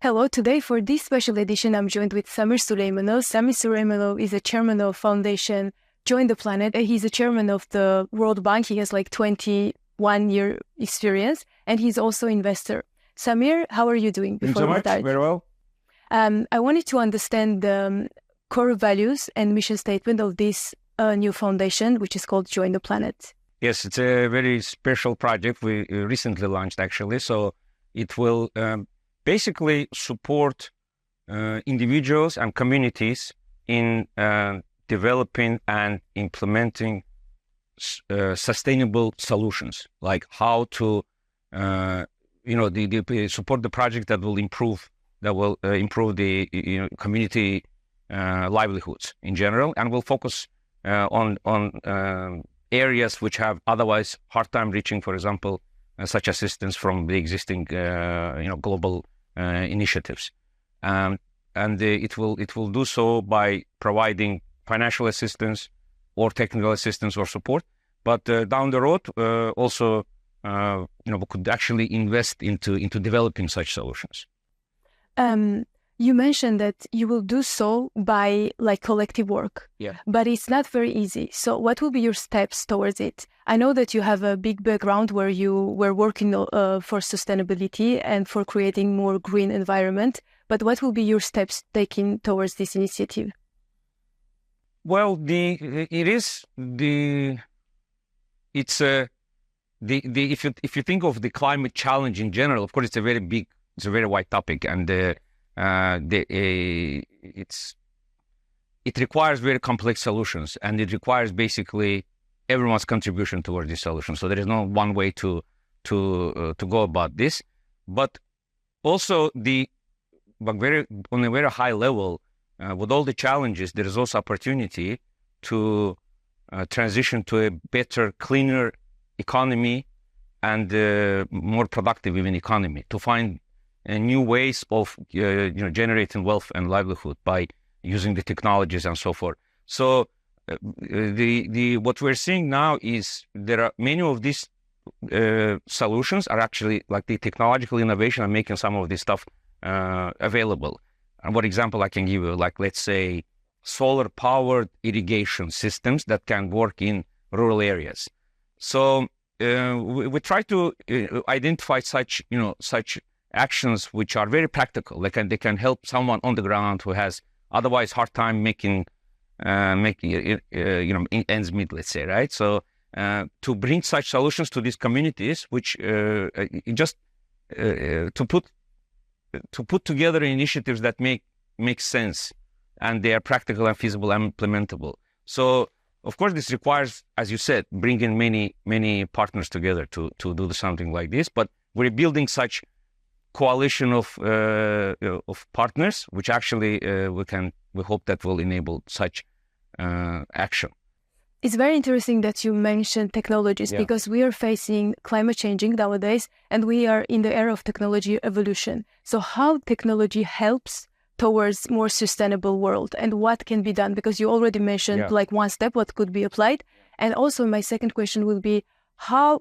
Hello, today for this special edition, I'm joined with Samir Suleymanov. Samir Suleymanov is a chairman of Foundation Join the Planet. He's a chairman of the World Bank. He has like 21-year experience, and he's also investor. Samir, how are you doing? Before we start? Very well. I wanted to understand the core values and mission statement of this new foundation, which is called Join the Planet. Yes, it's a very special project we recently launched, actually. So it will basically support individuals and communities in developing and implementing sustainable solutions, like how to, support the project that will improve the community livelihoods in general, and will focus on areas which have otherwise hard time reaching, for example, such assistance from the existing global initiatives, and it will do so by providing financial assistance or technical assistance or support. But down the road, also we could actually invest into developing such solutions. You mentioned that you will do so by collective work, but it's not very easy. So what will be your steps towards it? I know that you have a big background where you were working for sustainability and for creating more green environment, but what will be your steps taken towards this initiative? Well, if you think of the climate challenge in general, of course, it's a very wide topic, and it requires very complex solutions, and it requires basically everyone's contribution towards this solution. So there is no one way to go about this, but also on a very high level, with all the challenges, there is also opportunity to transition to a better, cleaner economy and more productive even economy, to find new ways of generating wealth and livelihood by using the technologies and so forth. So what we're seeing now is there are many of these solutions are actually like the technological innovation and making some of this stuff available. And what example I can give you, like let's say solar powered irrigation systems that can work in rural areas. So we try to identify such actions which are very practical. They can help someone on the ground who has otherwise hard time making ends meet, let's say, right? So to bring such solutions to these communities, which to put together initiatives that make sense, and they are practical and feasible and implementable. So of course this requires, as you said, bringing many partners together to do something like this. But we're building such coalition of partners, which actually we hope that will enable such action. It's very interesting that you mentioned technologies, because we are facing climate changing nowadays, and we are in the era of technology evolution. So how technology helps towards more sustainable world, and what can be done? Because you already mentioned one step, what could be applied. And also my second question will be, how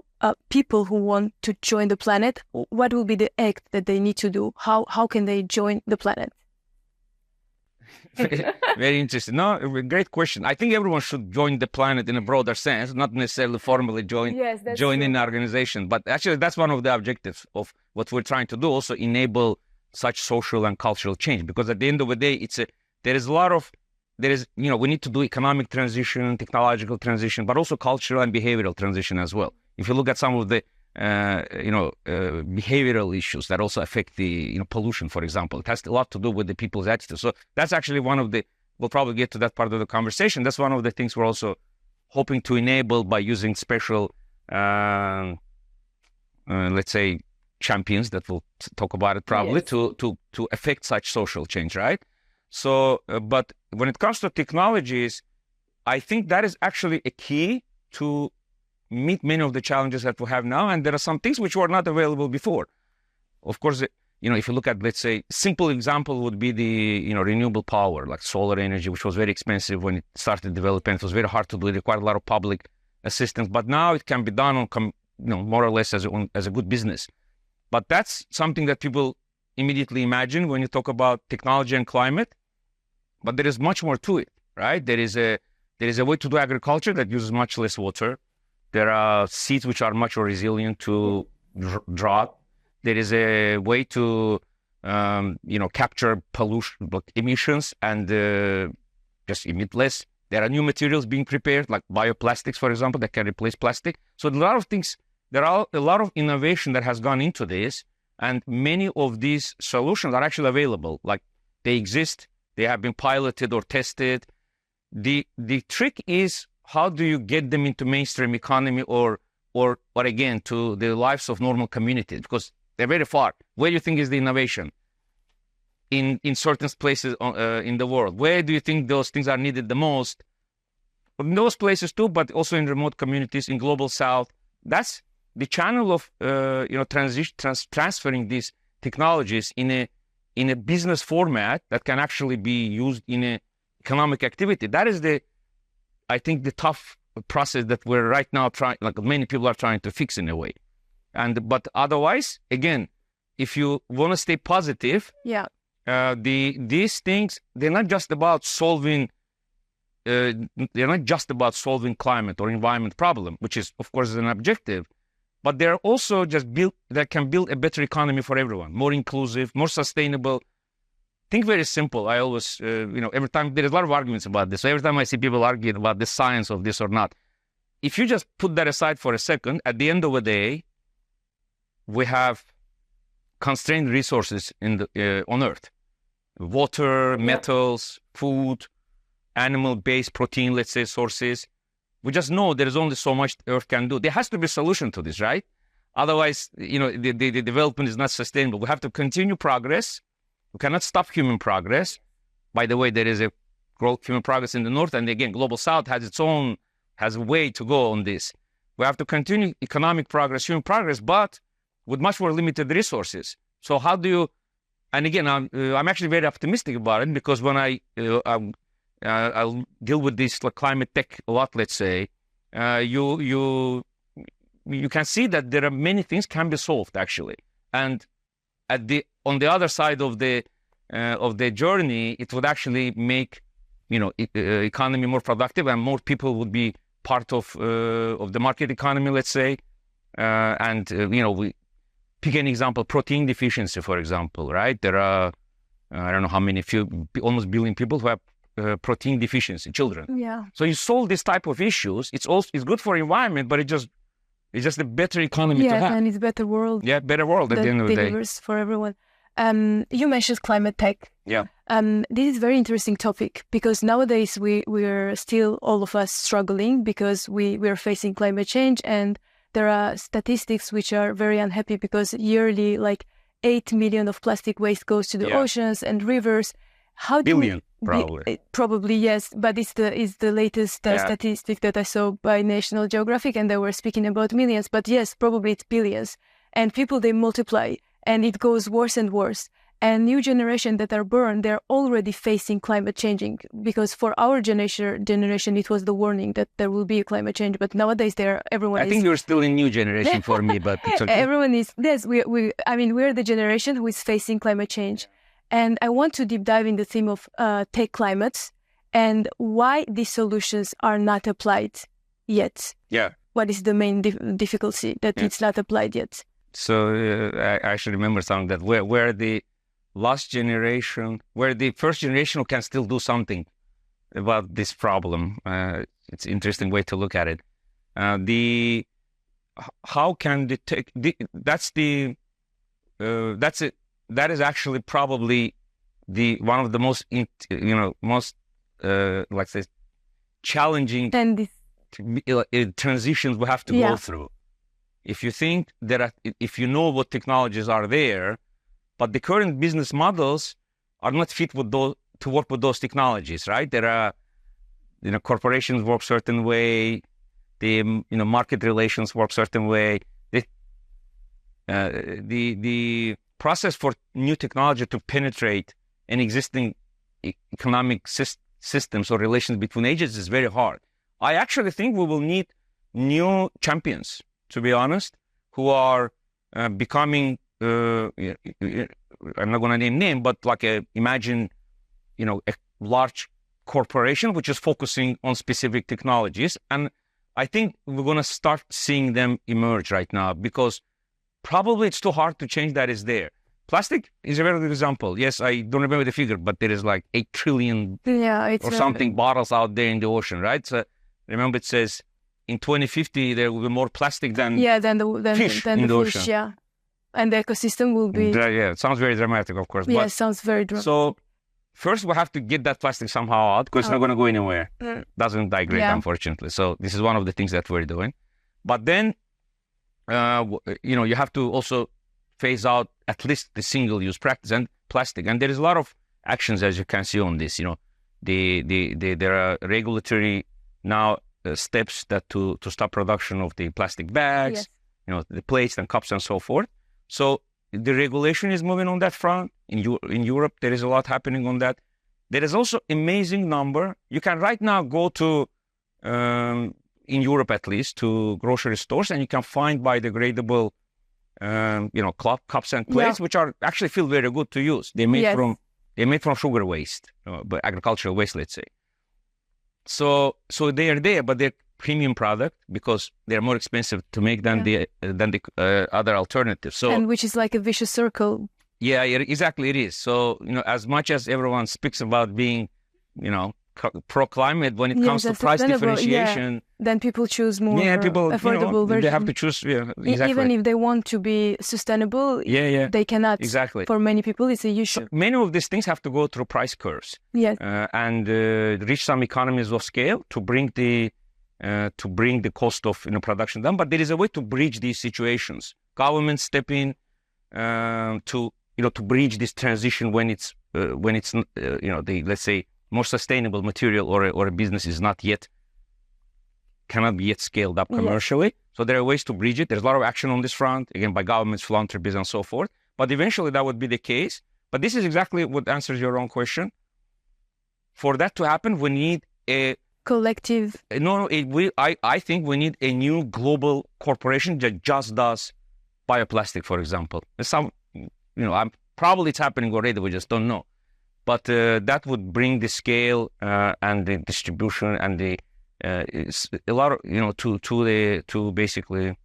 people who want to join the planet, what will be the act that they need to do? How can they join the planet? Very interesting. No, great question. I think everyone should join the planet in a broader sense, not necessarily formally join an organization. But actually, that's one of the objectives of what we're trying to do, also enable such social and cultural change. Because at the end of the day, we need to do economic transition, technological transition, but also cultural and behavioral transition as well. If you look at some of the behavioral issues that also affect the pollution, for example, it has a lot to do with the people's attitude. So that's actually we'll probably get to that part of the conversation. That's one of the things we're also hoping to enable by using special, let's say, champions that will talk about it probably to affect such social change, right? So, but when it comes to technologies, I think that is actually a key to meet many of the challenges that we have now. And there are some things which were not available before. Of course, if you look at, let's say, simple example would be the, renewable power, like solar energy, which was very expensive when it started developing. It was very hard to do. It required a lot of public assistance. But now it can be done on, more or less as a good business. But that's something that people immediately imagine when you talk about technology and climate, but there is much more to it, right? There is a way to do agriculture that uses much less water. There are seeds which are much more resilient to drought. There is a way to capture pollution, emissions, and just emit less. There are new materials being prepared, like bioplastics, for example, that can replace plastic. So a lot of things, there are a lot of innovation that has gone into this, and many of these solutions are actually available. Like, they exist, they have been piloted or tested. The trick is, how do you get them into mainstream economy or again, to the lives of normal communities? Because they're very far. Where do you think is the innovation? In certain places in the world. Where do you think those things are needed the most? In those places too, but also in remote communities, in global south. That's the channel of transferring these technologies in a business format that can actually be used in a economic activity. That is I think the tough process that we're right now trying, like many people are trying to fix in a way. But otherwise, again, if you want to stay positive, these things, they're not just about solving climate or environment problem, which is, of course, an objective, but they're also just that can build a better economy for everyone, more inclusive, more sustainable. Think very simple. I always, every time, there is a lot of arguments about this. So every time I see people arguing about the science of this or not, if you just put that aside for a second, at the end of the day, we have constrained resources on Earth: water, metals, food, animal-based protein, let's say, sources. We just know there is only so much Earth can do. There has to be a solution to this, right? Otherwise, the development is not sustainable. We have to continue progress. We cannot stop human progress. By the way, there is a human progress in the North, and again, Global South has a way to go on this. We have to continue economic progress, human progress, but with much more limited resources. So how do you? And again, I'm actually very optimistic about it, because when I'll deal with this climate tech a lot, let's say, you can see that there are many things can be solved actually, and on the other side of the journey, it would actually make economy more productive, and more people would be part of the market economy, let's say, we pick an example, protein deficiency, for example, right? There are I don't know how many, almost billion people who have protein deficiency, children. Yeah. So you solve this type of issues. It's good for environment, but it's just a better economy to have. Yeah, and it's a better world. Yeah, better world at the end of the day. Delivers for everyone. You mentioned climate tech. Yeah. This is a very interesting topic, because nowadays we're still, all of us, struggling because we're facing climate change, and there are statistics which are very unhappy, because yearly 8 million of plastic waste goes to the oceans and rivers. Billion, probably. Probably, yes, but it's the latest statistic that I saw by National Geographic, and they were speaking about millions. But yes, probably it's billions. And people, they multiply, and it goes worse and worse. And new generation that are born, they're already facing climate changing, because for our generation, it was the warning that there will be a climate change. But nowadays, everyone. I think you're still in new generation for me, but it's okay. Everyone is. Yes, we're the generation who is facing climate change. And I want to deep dive in the theme of tech climates and why these solutions are not applied yet. Yeah. What is the main difficulty that it's not applied yet? So I actually remember something that where the last generation, where the first generation who can still do something about this problem. It's an interesting way to look at it. How can the tech? That is actually probably one of the most let's say challenging transitions we have to go through. If you think if you know what technologies are there, but the current business models are not fit with to work with those technologies, right? There are, corporations work certain way, the market relations work certain way. The process for new technology to penetrate an existing economic systems or relations between agents is very hard. I actually think we will need new champions, to be honest, who are becoming I'm not going to name name, but like imagine, a large corporation which is focusing on specific technologies. And I think we're going to start seeing them emerge right now, because probably it's too hard to change that is there. Plastic is a very good example. Yes, I don't remember the figure, but there is like 8 trillion or something bottles out there in the ocean, right? So remember, it says in 2050 there will be more plastic than fish in the ocean. Yeah, and the ecosystem will be. Yeah, it sounds very dramatic, of course. Yeah, it sounds very dramatic. So first we have to get that plastic somehow out, because it's not going to go anywhere. Doesn't degrade, unfortunately. So this is one of the things that we're doing. But then, you have to also phase out at least the single-use practice and plastic. And there is a lot of actions, as you can see on this. There are regulatory now steps that to stop production of the plastic bags, the plates and cups and so forth. So the regulation is moving on that front. In Europe, there is a lot happening on that. There is also amazing number. You can right now go to, in Europe at least, to grocery stores, and you can find biodegradable cups and plates, which are actually feel very good to use. They're made from sugar waste, but agricultural waste, let's say. So they are there, but they're premium product because they're more expensive to make than the other alternatives. So, and which is like a vicious circle. Yeah, exactly, it is. So as much as everyone speaks about being, pro-climate, when it comes to price differentiation, then people choose more affordable version. They have to choose, exactly. Even if they want to be sustainable, they cannot. Exactly. For many people, it's a issue. So many of these things have to go through price curves. Yes. And reach some economies of scale to bring the cost of production down. But there is a way to bridge these situations. Governments step in to bridge this transition when it's let's say more sustainable material or a business is cannot be yet scaled up commercially. Yes. So there are ways to bridge it. There's a lot of action on this front, again, by governments, philanthropies, and so forth. But eventually that would be the case. But this is exactly what answers your own question. For that to happen, we need a collective. I think we need a new global corporation that just does bioplastic, for example. Probably it's happening already. We just don't know. But that would bring the scale and the distribution and the a lot of to basically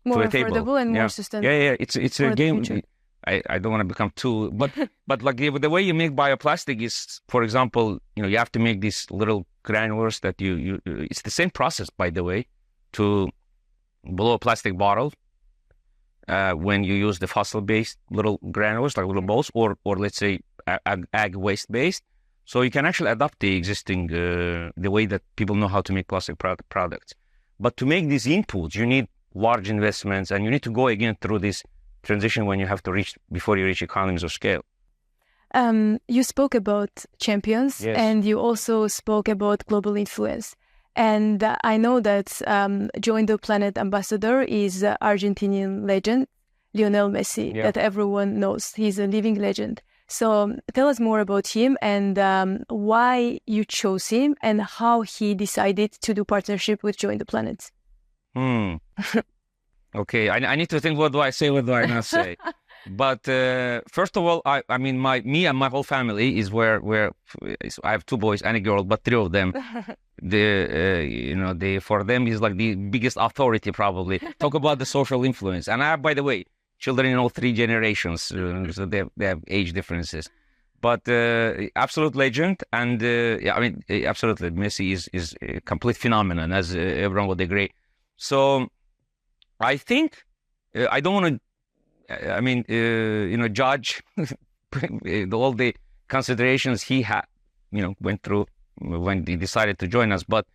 more to a table. Affordable and more sustainable. Yeah. It's a game. I don't want to become too, but like the way you make bioplastic is, for example, you have to make these little granules that you it's the same process, by the way, to blow a plastic bottle when you use the fossil-based little granules, like little balls, or let's say ag waste-based. So you can actually adapt the existing, the way that people know how to make plastic products. But to make these inputs, you need large investments, and you need to go again through this transition before you reach economies of scale. You spoke about champions, yes. And you also spoke about global influence. And I know that Join the Planet ambassador is Argentinian legend, Lionel Messi, that everyone knows. He's a living legend. So tell us more about him and why you chose him and how he decided to do partnership with Join the Planet. Okay, I need to think, what do I say, what do I not say? But first of all, I mean, me and my whole family is where I have 2 boys and a girl, but 3 of them, for them is like the biggest authority probably. Talk about the social influence. And I have, by the way, children in all 3 generations, so they have age differences. But absolute legend, and absolutely, Messi is a complete phenomenon, as everyone would agree. So I think I don't want to, judge all the considerations he had, went through when he decided to join us. But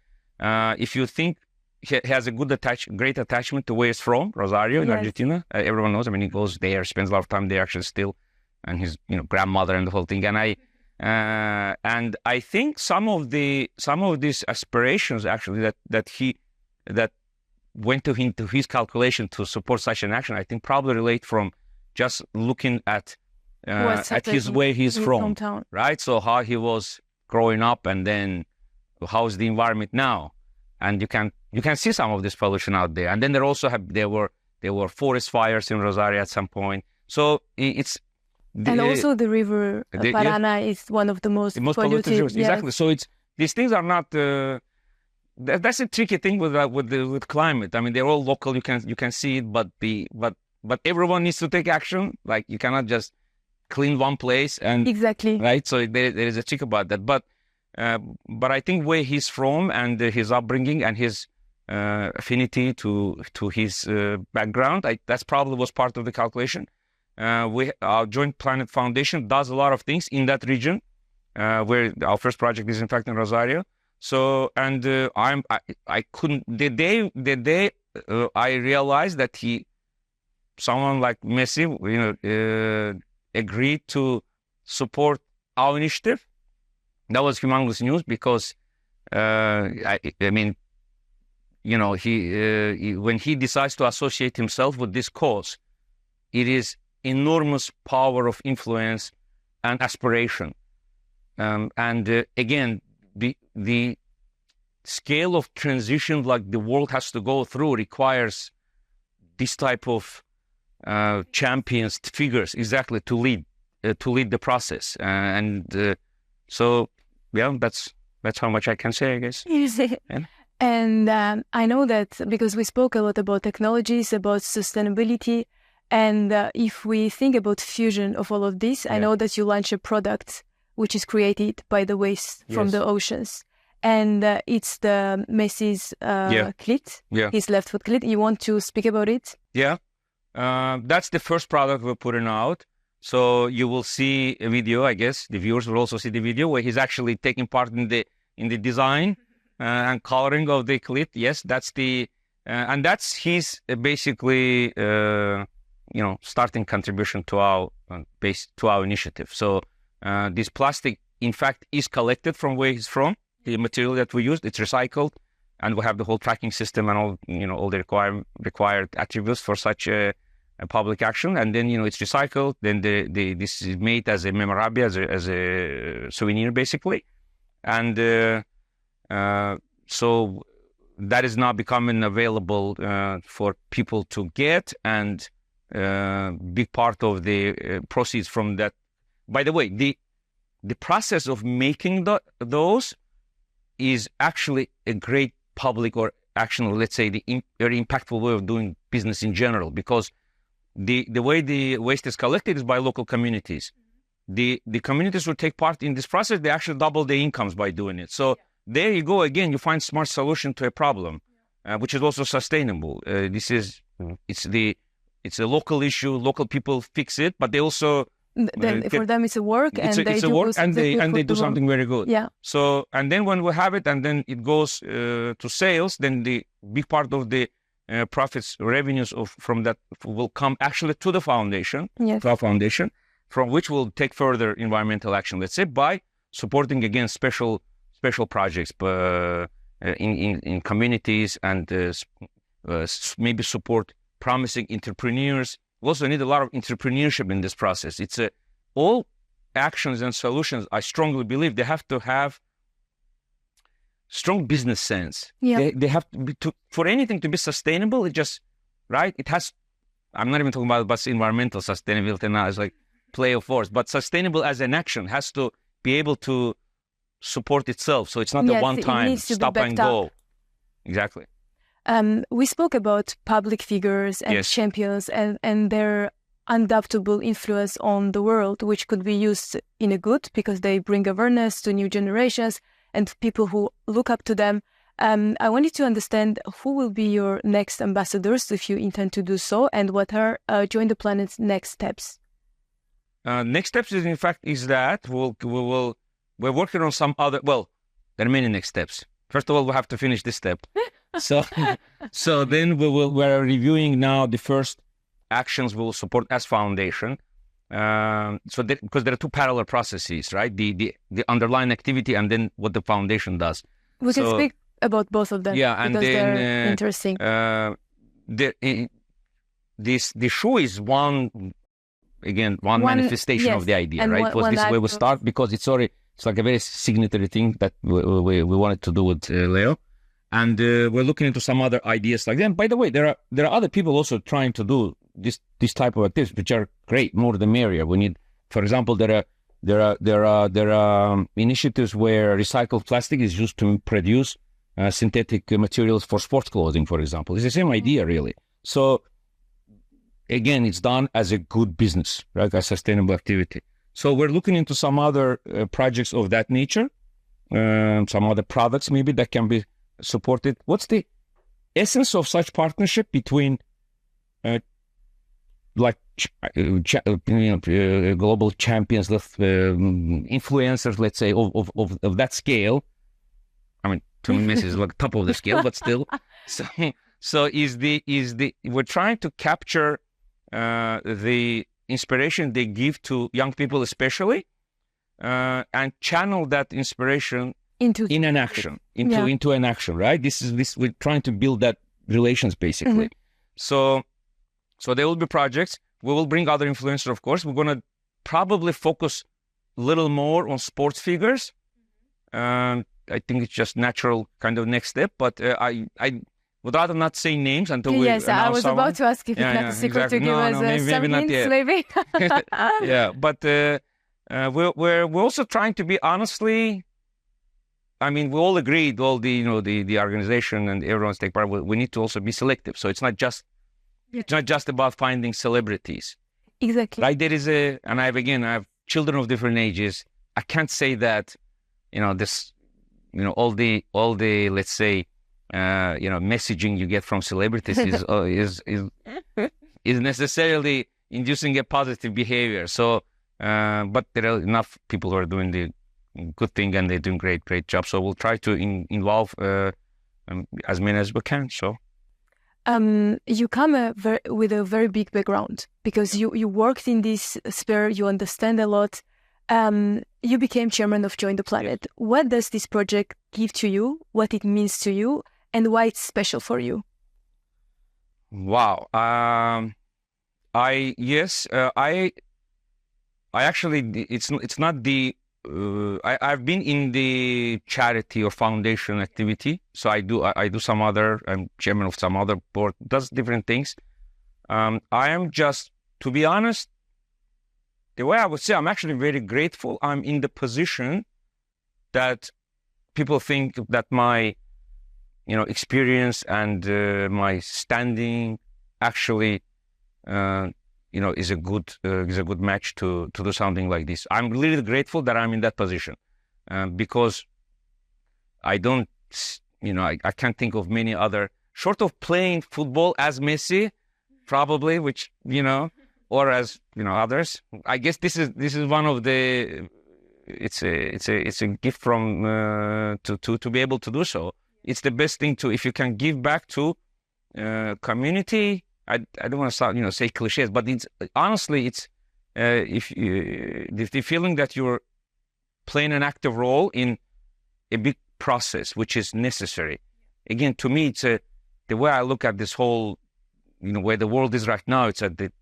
if you think he has a great attachment to where he's from, Rosario in Argentina, everyone knows. I mean, he goes there, spends a lot of time there actually still, and his grandmother and the whole thing. And I think some of these aspirations actually that went into his calculation to support such an action, I think probably relate from just looking at where he's from, hometown. Right? So how he was growing up, and then how's the environment now, and you can see some of this pollution out there. And then there were forest fires in Rosario at some point. So it's and also the river Parana is one of the most polluted rivers. Yes. Exactly. So these things are not. That's a tricky thing with climate. I mean, they're all local. You can see it, but everyone needs to take action. Like you cannot just clean one place and exactly right. So there is a trick about that. But I think where he's from and his upbringing and his affinity to his background, that's probably was part of the calculation. Our Joint Planet Foundation does a lot of things in that region, where our first project is in fact in Rosario. So, and I couldn't, the day I realized that someone like Messi, agreed to support our initiative, that was humongous news because, I mean, when he decides to associate himself with this cause, it is enormous power of influence and aspiration. And again, the scale of transition like the world has to go through requires this type of champions, figures, exactly, to lead the process. So yeah, that's how much I can say, I guess. Yeah. And I know that because we spoke a lot about technologies, about sustainability, and if we think about fusion of all of this, I know that you launch a product which is created by the waste from the oceans. And it's the Messis clit, his left foot clit. You want to speak about it? Yeah. That's the first product we're putting out. So you will see a video, I guess. The viewers will also see the video where he's actually taking part in the design and coloring of the clit. Yes, that's and that's his basically, starting contribution to our initiative. So this plastic, in fact, is collected from where he's from. The material that we used, it's recycled, and we have the whole tracking system and all the required attributes for such a public action. And then it's recycled. Then this is made as a memorabilia, as a souvenir, basically. And so that is now becoming available for people to get, and big part of the proceeds from that. By the way, the process of making those is actually a great public, or actually, let's say, very impactful way of doing business in general, because the way the waste is collected is by local communities. The communities who take part in this process, they actually double their incomes by doing it. So there you go again, you find smart solution to a problem, which is also sustainable. It's a local issue, local people fix it, but they also for them it's a work, and they do something very good. Yeah. So, and then when we have it, and then it goes to sales, then the big part of the profits, revenues from that will come actually to the foundation, to our foundation, from which we'll take further environmental action. Let's say by supporting again special projects, in communities, and maybe support promising entrepreneurs. We also need a lot of entrepreneurship in this process. It's all actions and solutions, I strongly believe, they have to have strong business sense. Yeah. They have to be, for anything to be sustainable, it just, right? It has, I'm not even talking about environmental sustainability now, it's like play of words, but sustainable as an action has to be able to support itself. So it's not a one-time stop and go. Exactly. We spoke about public figures and champions and their undoubtable influence on the world, which could be used in a good, because they bring awareness to new generations and people who look up to them. I wanted to understand who will be your next ambassadors, if you intend to do so, and what are Join the Planet's next steps? Next steps is, in fact, that we're working on some other, well, there are many next steps. First of all, we have to finish this step. So then we're reviewing now the first actions we will support as foundation. Because there are two parallel processes, right? The underlying activity and then what the foundation does. We can speak about both of them. Yeah, and because then they're interesting. The show is one manifestation of the idea, right? This is where we start, because it's like a very signatory thing that we wanted to do with Leo. And we're looking into some other ideas like that. And by the way, there are other people also trying to do this type of activities, which are great, more the merrier. We need, for example, there are initiatives where recycled plastic is used to produce synthetic materials for sports clothing, for example. It's the same idea, really. So again, it's done as a good business, right? A sustainable activity. So we're looking into some other projects of that nature, some other products maybe that can be supported. What's the essence of such partnership between global champions, influencers, let's say, of that scale? I mean, to me, Messi is like top of the scale, but still. So we're trying to capture the inspiration they give to young people, especially, and channel that inspiration into an action, right? We're trying to build that relations, basically. So there will be projects. We will bring other influencers, of course. We're going to probably focus a little more on sports figures. I think it's just natural kind of next step, but I would rather not say names until we announce I was someone. About to ask if it's not a secret to give us some hints, maybe. Yeah, but we're also trying to be, honestly, I mean, we all agreed, all the organization and everyone's take part. We need to also be selective. So it's not just about finding celebrities. Exactly. Right? There is and I have children of different ages. I can't say that, all the let's say, messaging you get from celebrities is necessarily inducing a positive behavior. So, but there are enough people who are doing the good thing and they're doing great job. So we'll try to involve as many as we can. So, you come with a very big background because you worked in this sphere. You understand a lot. You became chairman of Join the Planet. What does this project give to you? What it means to you? And why it's special for you? Wow. I actually, it's not the, I've been in the charity or foundation activity. So I do some other, I'm chairman of some other board, does different things. I am just, to be honest, the way I would say, I'm actually very grateful. I'm in the position that people think that my, experience and my standing actually, is a good match to do something like this. I'm really grateful that I'm in that position because I don't, I can't think of many other, short of playing football as Messi, probably, which, or as, others. I guess this is one of the, it's a gift from, to be able to do so. It's the best thing if you can give back to community. I don't want to say cliches, but it's honestly, the feeling that you're playing an active role in a big process, which is necessary. Again, to me, it's the way I look at this whole, where the world is right now. It's at the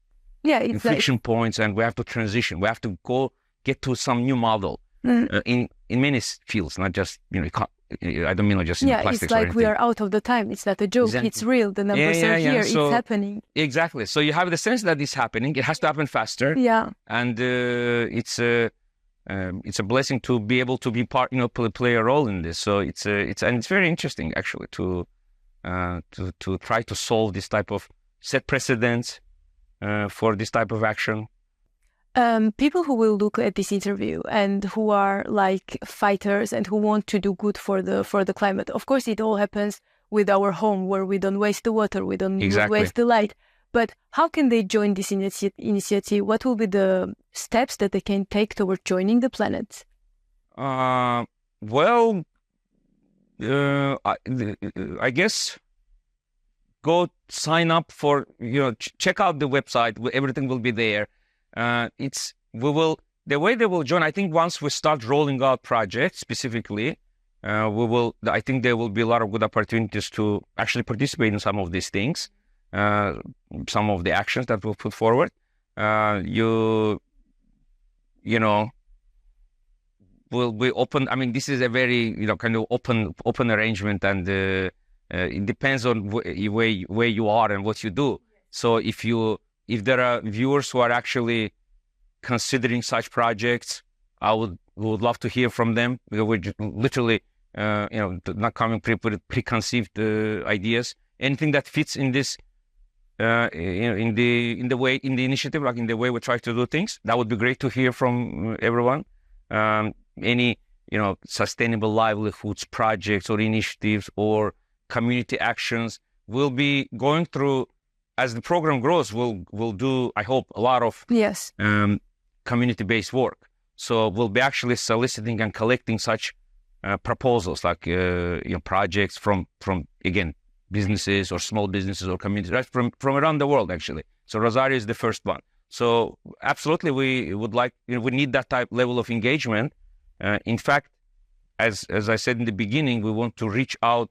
inflection points, and we have to transition. We have to get to some new model in many fields, not just I don't mean just in plastics. It's like we are out of the time. It's not a joke. Exactly. It's real. The numbers are here. So, it's happening. Exactly. So you have the sense that it's happening. It has to happen faster. Yeah. And it's a blessing to be able to be part, play a role in this. So it's very interesting actually to try to solve this type of set precedents for this type of action. People who will look at this interview and who are like fighters and who want to do good for the climate. Of course, it all happens with our home, where we don't waste the water, we don't waste the light. But how can they join this initiative? What will be the steps that they can take toward joining the planet? I guess go sign up for, check out the website. Everything will be there. The way they will join, I think once we start rolling out projects specifically, I think there will be a lot of good opportunities to actually participate in some of these things, some of the actions that we'll put forward. Will be open. I mean, this is a very, kind of open arrangement, and it depends on where you are and what you do. So if you if there are viewers who are actually considering such projects, we would love to hear from them, because we're literally, not coming with preconceived ideas. Anything that fits in this, in the initiative, like in the way we try to do things, that would be great to hear from everyone. Any sustainable livelihoods projects or initiatives or community actions, we'll be going through as the program grows. We'll do, I hope, a lot of community-based work. So we'll be actually soliciting and collecting such proposals, like projects from again, businesses or small businesses or communities, right, from around the world, actually. So Rosario is the first one. So absolutely, we would like, we need that level of engagement. In fact, as I said in the beginning, we want to reach out,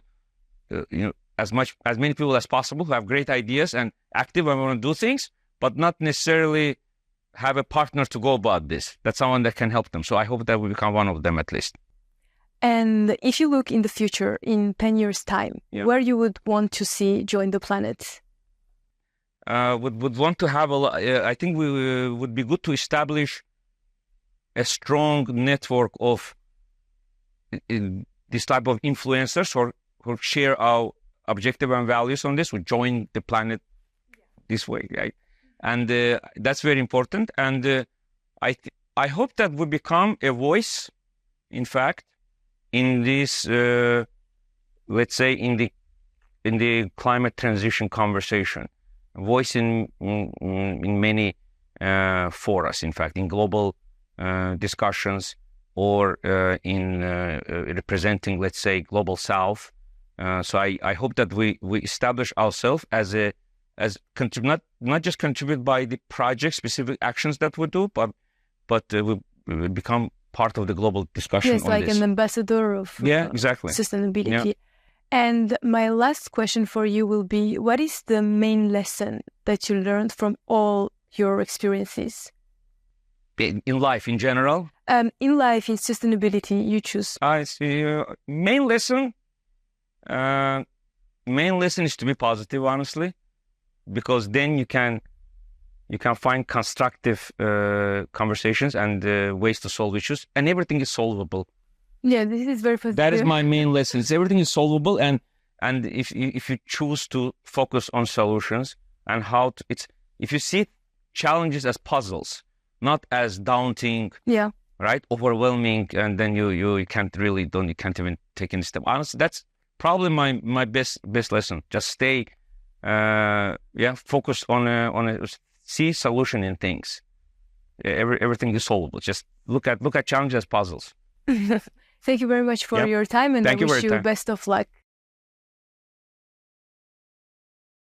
as many people as possible who have great ideas and active and want to do things, but not necessarily have a partner to go about this. That's someone that can help them. So I hope that we become one of them at least. And if you look in the future, in 10 years' time, where you would want to see Join the Planet? Would want to have I think we would be good to establish a strong network of this type of influencers who share our objective and values on this, would join the planet this way, right? And that's very important. And I hope that we become a voice, in fact, in this, let's say, in the climate transition conversation, a voice in many forums, in fact, in global discussions, or in representing, let's say, global South. So I hope that we establish ourselves as not just contribute by the project specific actions that we do, but we become part of the global discussion. Yes, like an ambassador of exactly. sustainability. Yeah. And my last question for you will be, what is the main lesson that you learned from all your experiences? In life, in general? In life, in sustainability, you choose. I see. Main lesson is to be positive, honestly, because then you can find constructive conversations and ways to solve issues, and everything is solvable. Yeah, this is very positive. That is my main lesson. Everything is solvable, and if you choose to focus on solutions and if you see challenges as puzzles, not as daunting, right, overwhelming, and then you can't even take any step. Honestly, that's probably my best lesson. Just stay focus on see solution in things. Everything is solvable. Just look at challenges as puzzles. Thank you very much for your time, and I wish you best of luck